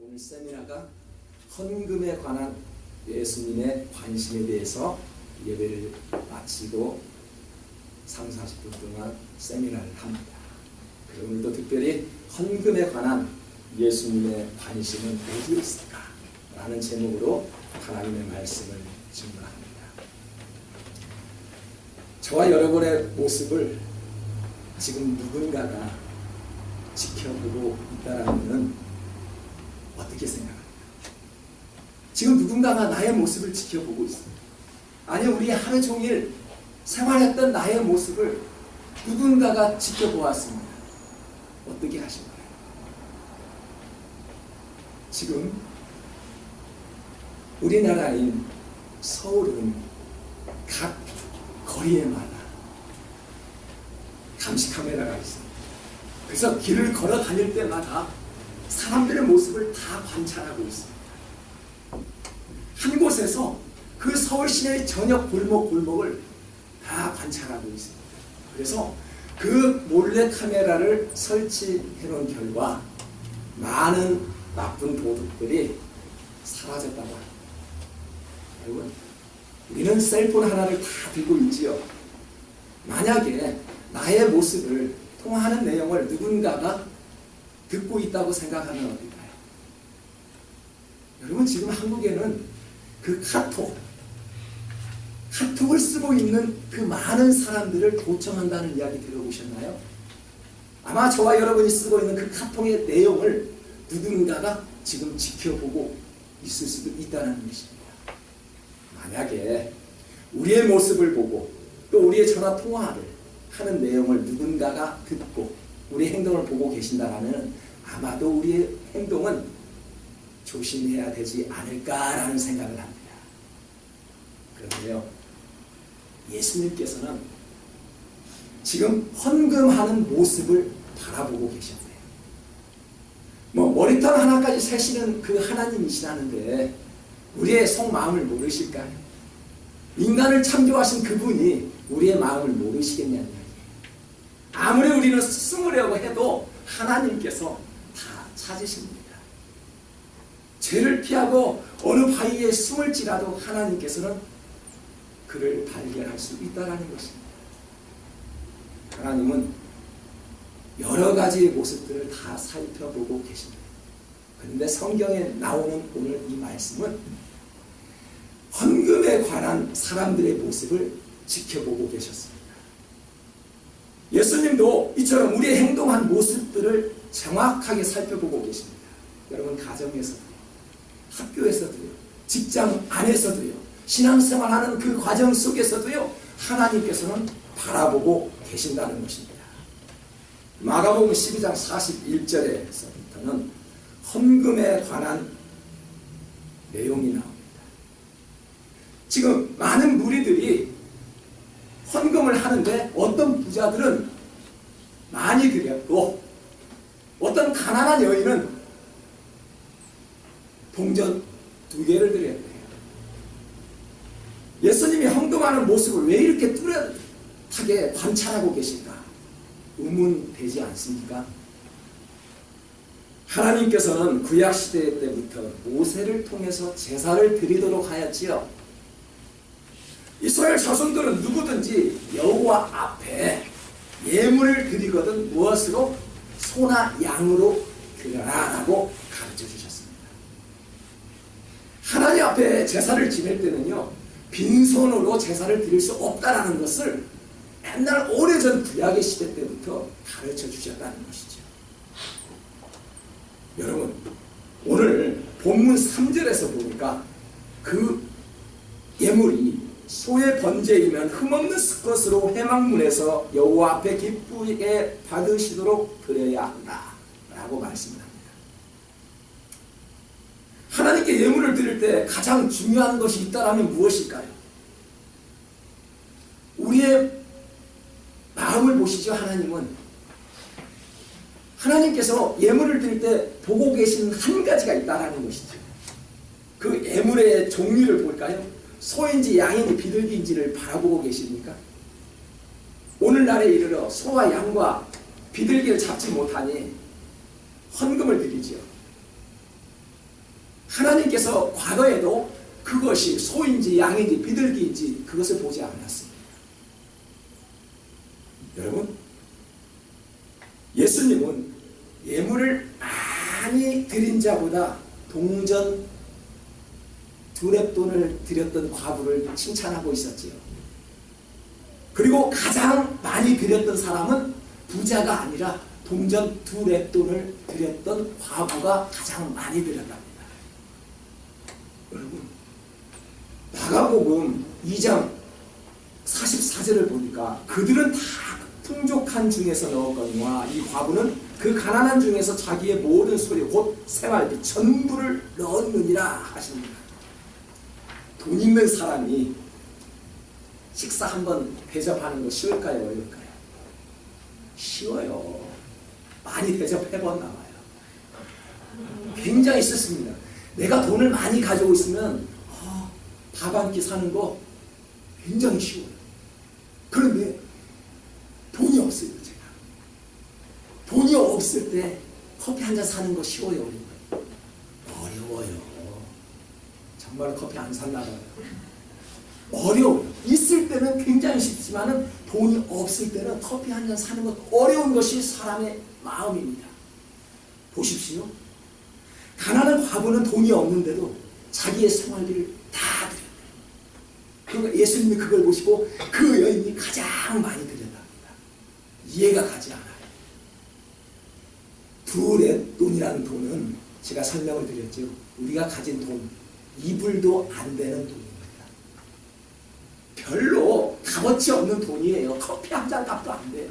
오늘 세미나가 헌금에 관한 예수님의 관심에 대해서 예배를 마치고 3, 40분 동안 세미나를 합니다. 그리고 오늘도 특별히 헌금에 관한 예수님의 관심은 어디에 있을까? 라는 제목으로 하나님의 말씀을 증거합니다. 저와 여러분의 모습을 지금 누군가가 지켜보고 있다라면 어떻게 생각합니까? 지금 누군가가 나의 모습을 지켜보고 있습니다. 아니, 우리 하루 종일 생활했던 나의 모습을 누군가가 지켜보았습니다. 어떻게 하실까요? 지금 우리나라인 서울은 각 거리에마다 감시 카메라가 있습니다. 그래서 길을 걸어 다닐 때마다 사람들의 모습을 다 관찰하고 있습니다. 한 곳에서 그 서울 시내의 저녁 골목을 다 관찰하고 있습니다. 그래서 그 몰래 카메라를 설치해 놓은 결과 많은 나쁜 도둑들이 사라졌다고 합니다. 여러분, 우리는 셀폰 하나를 다 들고 있지요. 만약에 나의 모습을 통화하는 내용을 누군가가 듣고 있다고 생각하면 어떨까요? 여러분, 지금 한국에는 그 카톡을 쓰고 있는 그 많은 사람들을 도청한다는 이야기 들어보셨나요? 아마 저와 여러분이 쓰고 있는 그 카톡의 내용을 누군가가 지금 지켜보고 있을 수도 있다는 것입니다. 만약에 우리의 모습을 보고 또 우리의 전화 통화를 하는 내용을 누군가가 듣고 우리의 행동을 보고 계신다면 아마도 우리의 행동은 조심해야 되지 않을까라는 생각을 합니다. 그런데요, 예수님께서는 지금 헌금하는 모습을 바라보고 계셨어요. 머리털 하나까지 세시는 그 하나님이시라는데 우리의 속마음을 모르실까요? 인간을 창조하신 그분이 우리의 마음을 모르시겠냐는 이야기예요. 아무리 우리는 숨으려고 해도 하나님께서 다 찾으십니다. 죄를 피하고 어느 바위에 숨을지라도 하나님께서는 그를 발견할 수 있다는 것입니다. 하나님은 여러 가지의 모습들을 다 살펴보고 계십니다. 그런데 성경에 나오는 오늘 이 말씀은 헌금에 관한 사람들의 모습을 지켜보고 계셨습니다. 예수님도 이처럼 우리의 행동한 모습들을 정확하게 살펴보고 계십니다. 여러분, 가정에서도요, 학교에서도요, 직장 안에서도요, 신앙생활하는 그 과정 속에서도요, 하나님께서는 바라보고 계신다는 것입니다. 마가복음 12장 41절에서부터는 헌금에 관한 내용이 나옵니다. 지금 많은 무리들이 헌금을 하는데 어떤 부자들은 많이 드렸고 어떤 가난한 여인은 동전 2개를 드렸대요. 예수님이 헌금하는 모습을 왜 이렇게 뚜렷하게 관찰하고 계실까? 의문되지 않습니까? 하나님께서는 구약시대 때부터 모세를 통해서 제사를 드리도록 하였지요. 이스라엘 자손들은 누구든지 여호와 앞에 예물을 드리거든 무엇으로? 소나 양으로 드려라 라고 가르쳐 주셨습니다. 하나님 앞에 제사를 지낼 때는요, 빈손으로 제사를 드릴 수 없다라는 것을 옛날 오래전 구약의 시대 때부터 가르쳐 주셨다는 것이죠. 여러분, 오늘 본문 3절에서 보니까 그 예물이 소의 번제이면 흠없는 수컷으로 회막문에서 여호와 앞에 기쁘게 받으시도록 드려야 한다 라고 말씀을 합니다. 하나님께 예물을 드릴 때 가장 중요한 것이 있다면 무엇일까요? 우리의 마음을 보시죠. 하나님께서 예물을 드릴 때 보고 계시는 한 가지가 있다는 것이죠. 그 예물의 종류를 볼까요? 소인지 양인지 비둘기인지를 바라보고 계십니까? 오늘날에 이르러 소와 양과 비둘기를 잡지 못하니 헌금을 드리죠. 하나님께서 과거에도 그것이 소인지 양인지 비둘기인지 그것을 보지 않았습니다. 여러분, 예수님은 예물을 많이 드린 자보다 동전 2렙돈을 드렸던 과부를 칭찬하고 있었지요. 그리고 가장 많이 드렸던 사람은 부자가 아니라 동전 2렙돈을 드렸던 과부가 가장 많이 드렸답니다. 여러분, 마가복음 2장 44절을 보니까 그들은 다 풍족한 중에서 넣었거니와 이 과부는 그 가난한 중에서 자기의 모든 소유 곧 생활비 전부를 넣었느니라 하십니다. 돈 있는 사람이 식사 한번 대접하는 거 쉬울까요? 어려울까요? 쉬워요. 많이 대접해봤나 봐요. 굉장히 쉽습니다. 내가 돈을 많이 가지고 있으면 밥 한 끼 사는 거 굉장히 쉬워요. 그런데 돈이 없어요. 제가 돈이 없을 때 커피 한 잔 사는 거 쉬워요? 어려워요? 어려워요. 정말 커피 안 샀나 봐요. 어려워요. 있을 때는 굉장히 쉽지만 돈이 없을 때는 커피 한 잔 사는 것 어려운 것이 사람의 마음입니다. 보십시오. 가난한 과부는 돈이 없는데도 자기의 생활비를 다 드렸어요. 그러니까 예수님이 그걸 보시고 그 여인이 가장 많이 드렸답니다. 이해가 가지 않아요. 2렙돈이라는 돈은 제가 설명을 드렸죠. 우리가 가진 돈 2불도 안 되는 돈입니다. 별로 값어치 없는 돈이에요. 커피 한 잔 값도 안 돼요.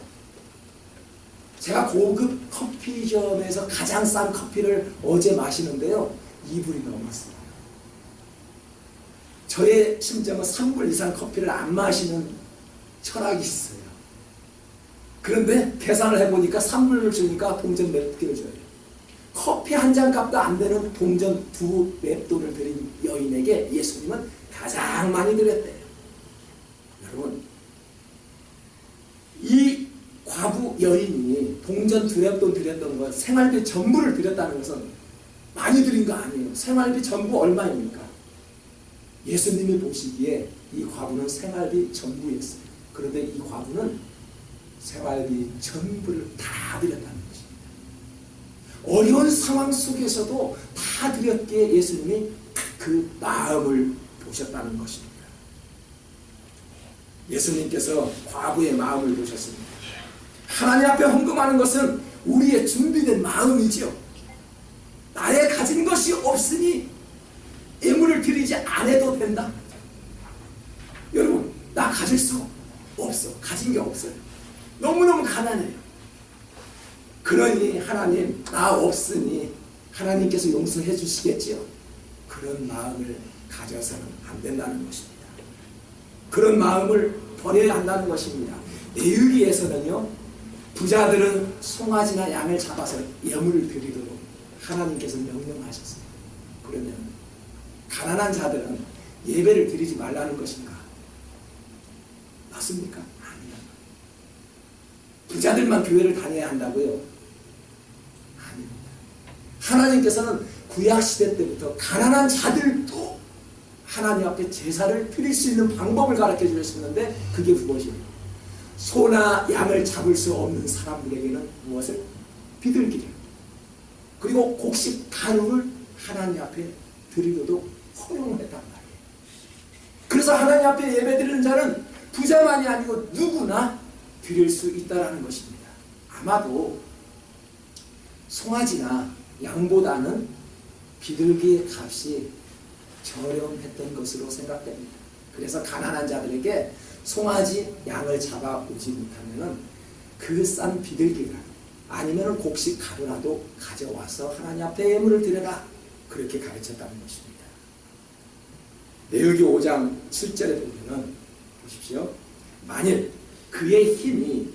제가 고급 커피점에서 가장 싼 커피를 어제 마시는데요. 2불이 넘었어요. 저의 심정은 3불 이상 커피를 안 마시는 철학이 있어요. 그런데 계산을 해보니까 3불을 주니까 동전 몇 개를 줘요. 커피 한 잔 값도 안 되는 동전 2렙돈을 드린 여인에게 예수님은 가장 많이 드렸대요. 여러분, 이 과부 여인이 동전 2렙돈 드렸던 것, 생활비 전부를 드렸다는 것은 많이 드린 거 아니에요. 생활비 전부 얼마입니까? 예수님이 보시기에 이 과부는 생활비 전부였어요. 그런데 이 과부는 생활비 전부를 다 드렸다는 것입니다. 어려운 상황 속에서도 다 드렸기에 예수님이 그 마음을 보셨다는 것입니다. 예수님께서 과부의 마음을 보셨습니다. 하나님 앞에 헌금하는 것은 우리의 준비된 마음이지요. 나의 가진 것이 없으니 예물을 드리지 않아도 된다. 여러분, 나 가질 수 없어. 가진 게 없어요. 너무너무 가난해요. 그러니 하나님, 나 없으니 하나님께서 용서해 주시겠지요. 그런 마음을 가져서는 안 된다는 것입니다. 그런 마음을 버려야 한다는 것입니다. 레위기에서는요, 부자들은 송아지나 양을 잡아서 예물을 드리도록 하나님께서 명령하셨어요. 그러면 가난한 자들은 예배를 드리지 말라는 것인가? 맞습니까? 아니요. 부자들만 교회를 다녀야 한다고요? 아닙니다. 하나님께서는 구약시대 때부터 가난한 자들도 하나님 앞에 제사를 드릴 수 있는 방법을 가르쳐 주셨는데 그게 무엇입니까? 소나 양을 잡을 수 없는 사람들에게는 무엇을? 비둘기를, 그리고 곡식 가루를 하나님 앞에 드리고도 허용했단 말이에요. 그래서 하나님 앞에 예배드리는 자는 부자만이 아니고 누구나 드릴 수 있다는 것입니다. 아마도 송아지나 양보다는 비둘기의 값이 저렴했던 것으로 생각됩니다. 그래서 가난한 자들에게 송아지, 양을 잡아오지 못하면 그 싼 비둘기가 아니면 곡식 가루라도 가져와서 하나님 앞에 예물을 드려라. 그렇게 가르쳤다는 것입니다. 레위기 5장 7절에 보면은 보십시오. 만일 그의 힘이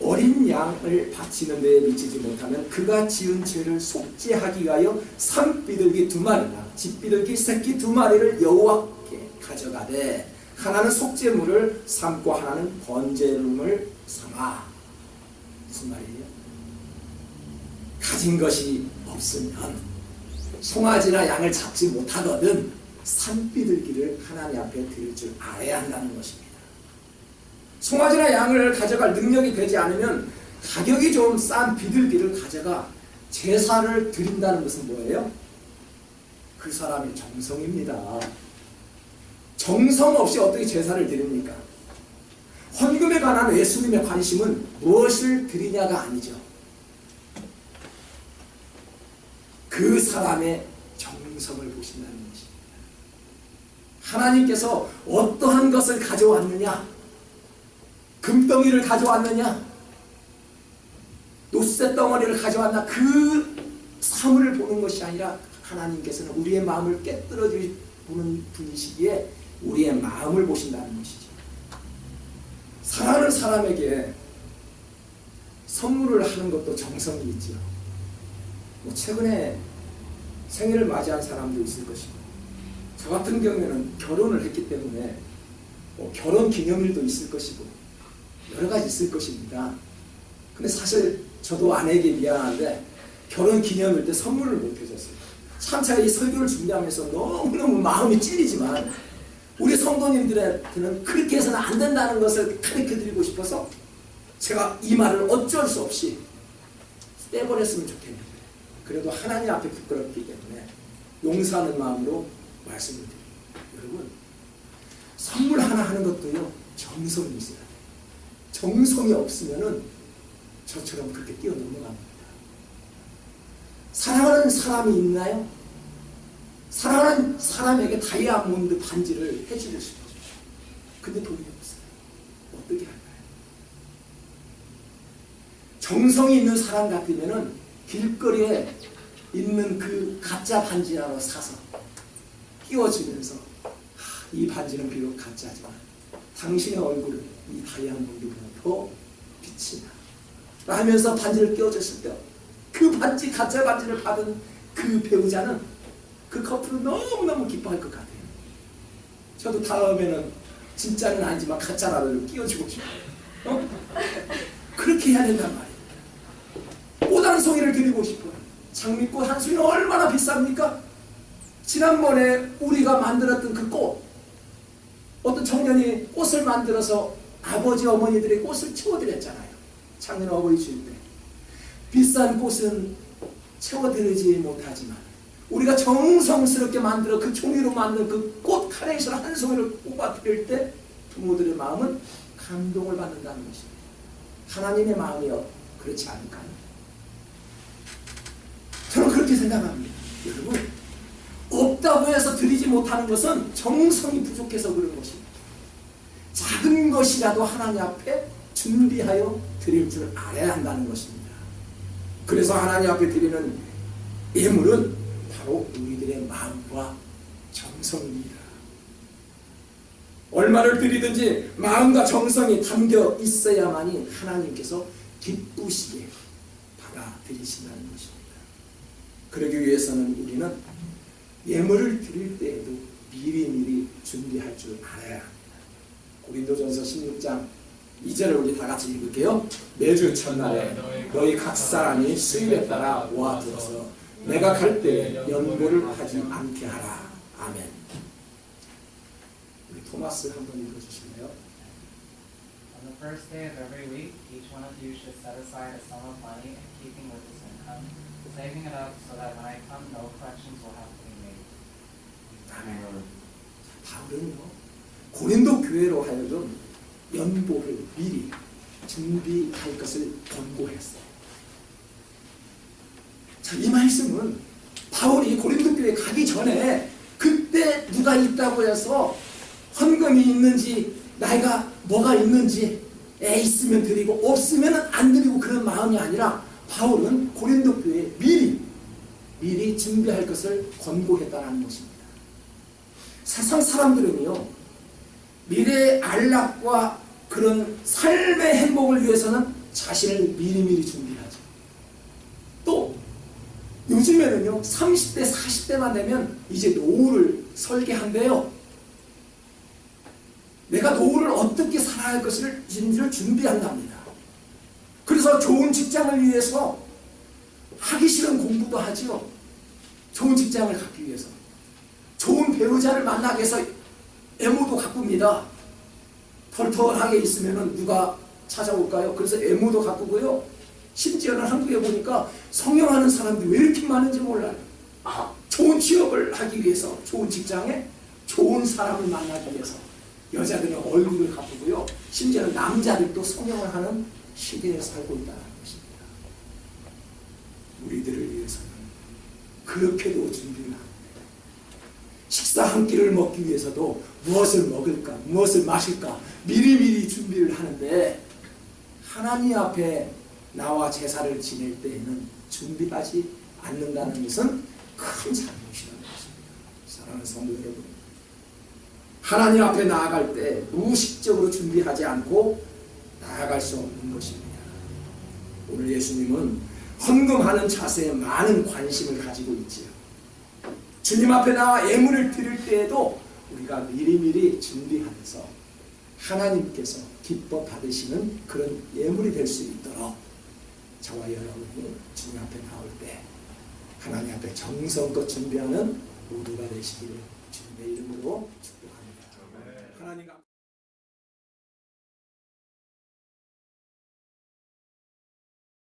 어린 양을 바치는 데에 미치지 못하면 그가 지은 죄를 속죄하기 위하여 산비둘기 2마리나 집비둘기 새끼 2마리를 여호와께 가져가되 하나는 속죄물을 삼고 하나는 번제물을 삼아. 무슨 말이에요? 가진 것이 없으면 송아지나 양을 잡지 못하거든 산비둘기를 하나님 앞에 드릴 줄 알아야 한다는 것입니다. 송아지나 양을 가져갈 능력이 되지 않으면 가격이 좀 싼 비둘기를 가져가 제사를 드린다는 것은 뭐예요? 그 사람의 정성입니다. 정성 없이 어떻게 제사를 드립니까? 헌금에 관한 예수님의 관심은 무엇을 드리냐가 아니죠. 그 사람의 정성을 보신다는 것입니다. 하나님께서 어떠한 것을 가져왔느냐, 금덩이를 가져왔느냐, 노쇠 덩어리를 가져왔나, 그 사물을 보는 것이 아니라 하나님께서는 우리의 마음을 깨뜨려 보는 분이시기에 우리의 마음을 보신다는 것이죠. 사랑하는 사람에게 선물을 하는 것도 정성이 있죠. 최근에 생일을 맞이한 사람도 있을 것이고, 저 같은 경우에는 결혼을 했기 때문에 결혼 기념일도 있을 것이고 여러 가지 있을 것입니다. 근데 사실 저도 아내에게 미안한데 결혼 기념일 때 선물을 못 해줬어요. 참 제가 이 설교를 준비하면서 너무너무 마음이 찔리지만 우리 성도님들한테는 그렇게 해서는 안 된다는 것을 가르쳐드리고 싶어서 제가 이 말을 어쩔 수 없이 떼버렸으면 좋겠는데, 그래도 하나님 앞에 부끄럽기 때문에 용서하는 마음으로 말씀을 드립니다. 여러분, 선물 하나 하는 것도요, 정성이 있어야 돼요. 정성이 없으면은 저처럼 그렇게 뛰어 넘어갑니다. 사랑하는 사람이 있나요? 사랑하는 사람에게 다이아몬드 반지를 해주고 싶어요. 근데 돈이 없어요. 어떻게 할까요? 정성이 있는 사람 같으면은 길거리에 있는 그 가짜 반지라도 사서 끼워주면서, 이 반지는 비록 가짜지만 당신의 얼굴은 이 다이아몬드보다 더 빛이 나 하면서 반지를 끼워줬을 때 그 반지, 가짜 반지를 받은 그 배우자는, 그 커플은 너무너무 기뻐할 것 같아요. 저도 다음에는 진짜는 아니지만 가짜라도 끼워주고 싶어요. 그렇게 해야 된단 말이에요. 꽃 한 송이를 드리고 싶어요. 장미꽃 한 송이는 얼마나 비쌉니까? 지난번에 우리가 만들었던 그 꽃, 어떤 청년이 꽃을 만들어서 아버지 어머니들의 꽃을 채워드렸잖아요. 작년 어버이 주일 때. 비싼 꽃은 채워드리지 못하지만 우리가 정성스럽게 만들어 그 종이로 만든 그 꽃 카네이션 한 송이를 뽑아드릴 때 부모들의 마음은 감동을 받는다는 것입니다. 하나님의 마음이요, 그렇지 않을까요? 저는 그렇게 생각합니다. 여러분, 없다고 해서 드리지 못하는 것은 정성이 부족해서 그런 것입니다. 작은 것이라도 하나님 앞에 준비하여 드릴 줄 알아야 한다는 것입니다. 그래서 하나님 앞에 드리는 예물은 바로 우리들의 마음과 정성입니다. 얼마를 드리든지 마음과 정성이 담겨 있어야만이 하나님께서 기쁘시게 받아들이신다는 것입니다. 그러기 위해서는 우리는 예물을 드릴 때에도 미리미리 준비할 줄 알아야 합니다. 고린도전서 16장 2절을 우리 다 같이 읽을게요. 매주 첫날에 너희 각 사람이 수입에 따라 모아두어서 내가 갈 때 연고를 하지 않게 하라. 아멘. 우리 토마스 한번 읽어주실래요? On the first day of every week, each one of you should set aside a sum of money in keeping with his income, saving it up so that when I come, no collections will have to be made. 아멘. 바울은요, 고린도 교회로 하여금 연보를 미리 준비할 것을 권고했어요. 자, 이 말씀은 바울이 고린도 교회에 가기 전에 그때 누가 있다고 해서 헌금이 있는지 나이가 뭐가 있는지 있으면 드리고 없으면 안 드리고 그런 마음이 아니라 바울은 고린도 교회에 미리 준비할 것을 권고했다는 것입니다. 세상 사람들은요, 미래의 안락과 그런 삶의 행복을 위해서는 자신을 미리미리 준비하죠. 또 요즘에는요, 30대 40대만 되면 이제 노후를 설계한대요. 내가 노후를 어떻게 살아야 할 것인지를 준비한답니다. 그래서 좋은 직장을 위해서 하기 싫은 공부도 하죠. 좋은 직장을 갖기 위해서, 좋은 배우자를 만나기 위해서 애무도 가꿉니다. 털털하게 있으면 누가 찾아올까요? 그래서 애무도 가꾸고요. 심지어는 한국에 보니까 성형하는 사람들이 왜 이렇게 많은지 몰라요. 좋은 취업을 하기 위해서, 좋은 직장에 좋은 사람을 만나기 위해서 여자들은 얼굴을 가꾸고요. 심지어는 남자들도 성형을 하는 시대에 살고 있다는 것입니다. 우리들을 위해서는 그렇게도 준비를 합니다. 식사 한 끼를 먹기 위해서도 무엇을 먹을까, 무엇을 마실까 미리미리 준비를 하는데, 하나님 앞에 나와 제사를 지낼 때에는 준비하지 않는다는 것은 큰 잘못이라는 것입니다. 사랑하는 성도 여러분, 하나님 앞에 나아갈 때 무의식적으로 준비하지 않고 나아갈 수 없는 것입니다. 오늘 예수님은 헌금하는 자세에 많은 관심을 가지고 있지요. 주님 앞에 나와 예물을 드릴 때에도 우리가 미리미리 준비하면서 하나님께서 기뻐 받으시는 그런 예물이 될 수 있도록 저와 여러분이 주님 앞에 나올 때 하나님 앞에 정성껏 준비하는 모두가 되시기를 주님의 이름으로 축복합니다. 하나님